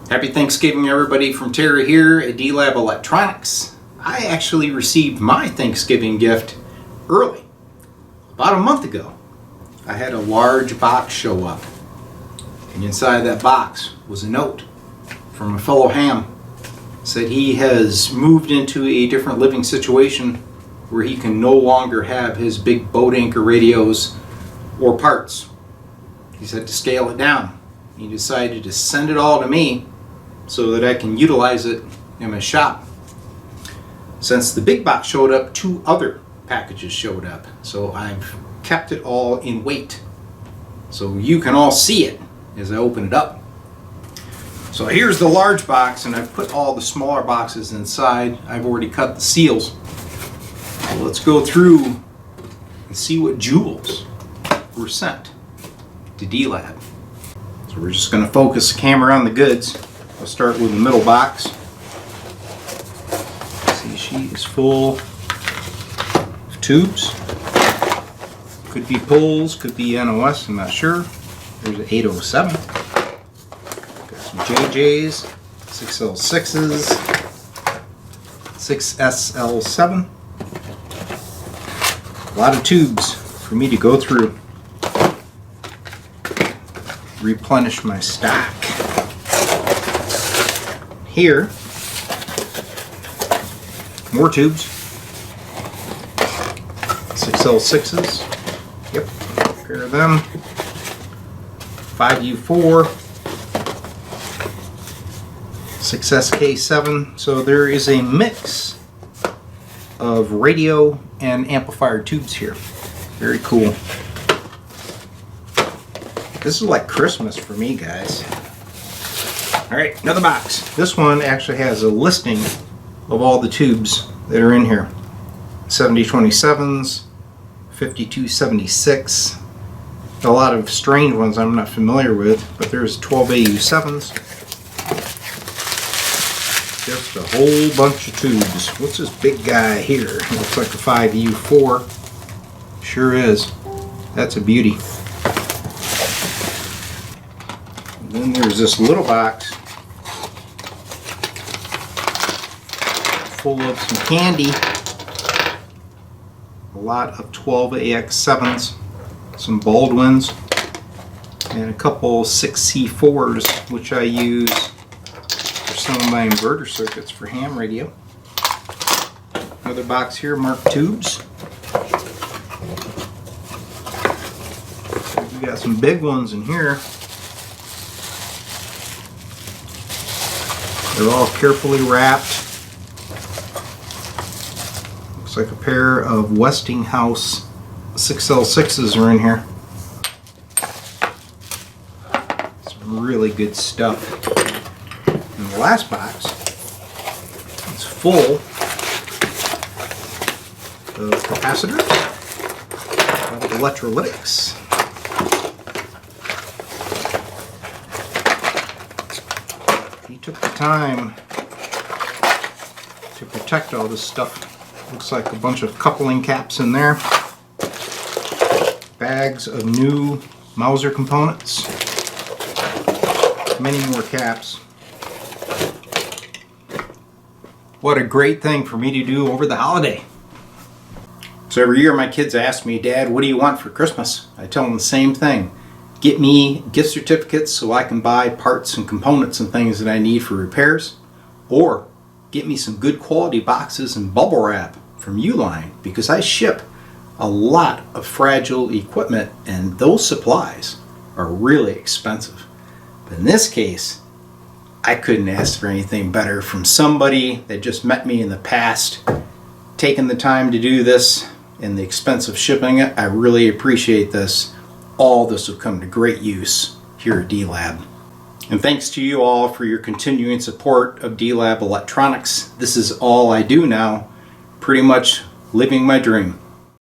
Happy Thanksgiving, everybody, from Terry here at D-Lab Electronics. I actually received my Thanksgiving gift early, about a month ago. I had a large box show up, and inside that box was a note from a fellow ham. Said he has moved into a different living situation where he can no longer have his big boat anchor radios or parts. He's had to scale it down. He decided to send it all to me so that I can utilize it in my shop. Since the big box showed up, 2 other packages showed up. So I've kept it all in weight, so you can all see it as I open it up. So here's the large box, and I've put all the smaller boxes inside. I've already cut the seals. So let's go through and see what jewels were sent to D-Lab. So we're just going to focus the camera on the goods. I'll start with the middle box. See, she is full of tubes. Could be pulls, could be NOS, I'm not sure. There's an 807. Got some JJs, 6L6s, 6SL7. A lot of tubes for me to go through. Replenish my stock. Here, more tubes. 6L6s. Yep, a pair of them. 5U4. 6SK7. So there is a mix of radio and amplifier tubes here. Very cool. This is like Christmas for me, guys. Alright, another box. This one actually has a listing of all the tubes that are in here. 7027s, 5276. A lot of strange ones I'm not familiar with, but there's 12AU7s. Just a whole bunch of tubes. What's this big guy here? It looks like a 5U4. Sure is. That's a beauty. Then there's this little box full of some candy. A lot of 12AX7s, some Baldwins, and a couple 6C4s, which I use for some of my inverter circuits for ham radio. Another box here marked tubes. We got some big ones in here. They're all carefully wrapped. Looks like a pair of Westinghouse 6L6s are in here. Some really good stuff. And the last box is full of capacitors, of electrolytics. He took the time to protect all this stuff. Looks like a bunch of coupling caps in there. Bags of new Mauser components. Many more caps. What a great thing for me to do over the holiday. So every year my kids ask me, "Dad, what do you want for Christmas?" I tell them the same thing. Get me gift certificates so I can buy parts and components and things that I need for repairs, or get me some good quality boxes and bubble wrap from Uline, because I ship a lot of fragile equipment and those supplies are really expensive. But in this case, I couldn't ask for anything better from somebody that just met me in the past, taking the time to do this and the expense of shipping it. I really appreciate this. All this will come to great use here at D-Lab. And thanks to you all for your continuing support of D-Lab Electronics. This is all I do now, pretty much living my dream.